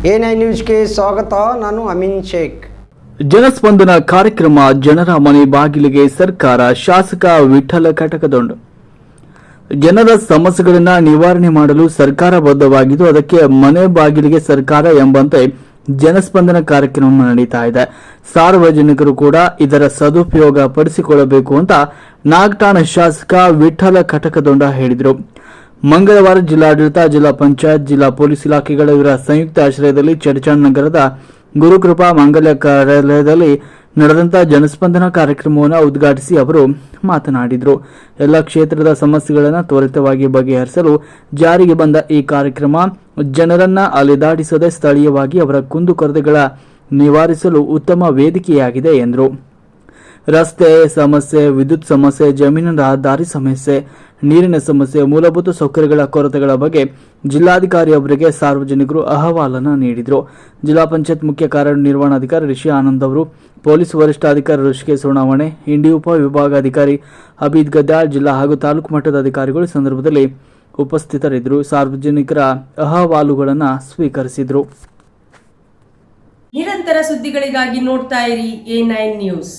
A9 ನ್ಯೂಸ್ಗೆ ಸ್ವಾಗತ. ನಾನು ಅಮೀನ್ ಶೇಖ್. ಜನಸ್ಪಂದನ ಕಾರ್ಯಕ್ರಮ ಜನರ ಮನೆ ಬಾಗಿಲಿಗೆ ಸರ್ಕಾರ. ಶಾಸಕ ವಿಠ್ಠಲ ಕಟಕದೊಂಡು. ಜನರ ಸಮಸ್ಯೆಗಳನ್ನು ನಿವಾರಣೆ ಮಾಡಲು ಸರ್ಕಾರ ಬದ್ಧವಾಗಿದ್ದು ಅದಕ್ಕೆ ಮನೆ ಬಾಗಿಲಿಗೆ ಸರ್ಕಾರ ಎಂಬಂತೆ ಜನಸ್ಪಂದನ ಕಾರ್ಯಕ್ರಮ ನಡೀತಾ ಇದೆ. ಸಾರ್ವಜನಿಕರು ಕೂಡ ಇದರ ಸದುಪಯೋಗ ಪಡಿಸಿಕೊಳ್ಳಬೇಕು ಅಂತ ನಾಗಠಾಣ ಶಾಸಕ ವಿಠ್ಠಲ ಕಟಕದೊಂಡ ಹೇಳಿದರು. ಮಂಗಳವಾರ ಜಿಲ್ಲಾಡಳಿತ, ಜಿಲ್ಲಾ ಪಂಚಾಯತ್, ಜಿಲ್ಲಾ ಪೊಲೀಸ್ ಇಲಾಖೆಗಳ ಇವರ ಸಂಯುಕ್ತ ಆಶ್ರಯದಲ್ಲಿ ಚಡಚಣ ನಗರದ ಗುರುಕೃಪಾ ಮಾಂಗಲ್ಯ ಕಾರ್ಯಾಲಯದಲ್ಲಿ ನಡೆದಂತಹ ಜನಸ್ಪಂದನ ಕಾರ್ಯಕ್ರಮವನ್ನು ಉದ್ಘಾಟಿಸಿ ಅವರು ಮಾತನಾಡಿದರು. ಎಲ್ಲ ಕ್ಷೇತ್ರದ ಸಮಸ್ಯೆಗಳನ್ನು ತ್ವರಿತವಾಗಿ ಬಗೆಹರಿಸಲು ಜಾರಿಗೆ ಬಂದ ಈ ಕಾರ್ಯಕ್ರಮ ಜನರನ್ನ ಅಲೆದಾಡಿಸದೆ ಸ್ಥಳೀಯವಾಗಿ ಅವರ ಕುಂದುಕೊರತೆಗಳ ನಿವಾರಿಸಲು ಉತ್ತಮ ವೇದಿಕೆಯಾಗಿದೆ ಎಂದರು. ರಸ್ತೆ ಸಮಸ್ಯೆ, ವಿದ್ಯುತ್ ಸಮಸ್ಯೆ, ಜಮೀನಿನ ದಾರಿ ಸಮಸ್ಯೆ, ನೀರಿನ ಸಮಸ್ಯೆ, ಮೂಲಭೂತ ಸೌಕರ್ಯಗಳ ಕೊರತೆಗಳ ಬಗ್ಗೆ ಜಿಲ್ಲಾಧಿಕಾರಿ ಅವರಿಗೆ ಸಾರ್ವಜನಿಕರು ಅಹವಾಲನ್ನು ನೀಡಿದರು. ಜಿಲ್ಲಾ ಪಂಚಾಯತ್ ಮುಖ್ಯ ಕಾರ್ಯನಿರ್ವಹಣಾಧಿಕಾರಿ ರಿಷಿ ಆನಂದ್ ಅವರು, ಪೊಲೀಸ್ ವರಿಷ್ಠಾಧಿಕಾರಿ ಋಷಿಕೇಶ್ ಸುಣಾವಣೆ, ಇಂಡಿ ಉಪ ವಿಭಾಗಾಧಿಕಾರಿ ಅಬೀದ್ ಗದ್ದಾಳ್, ಜಿಲ್ಲಾ ಹಾಗೂ ತಾಲೂಕು ಮಟ್ಟದ ಅಧಿಕಾರಿಗಳು ಸಂದರ್ಭದಲ್ಲಿ ಉಪಸ್ಥಿತರಿದ್ದರು. ಸಾರ್ವಜನಿಕರ ಅಹವಾಲುಗಳನ್ನು ಸ್ವೀಕರಿಸಿದರು. ನಿರಂತರ ಸುದ್ದಿಗಳಿಗಾಗಿ ನೋಡ್ತಾ ಇರಿ A9 ನ್ಯೂಸ್.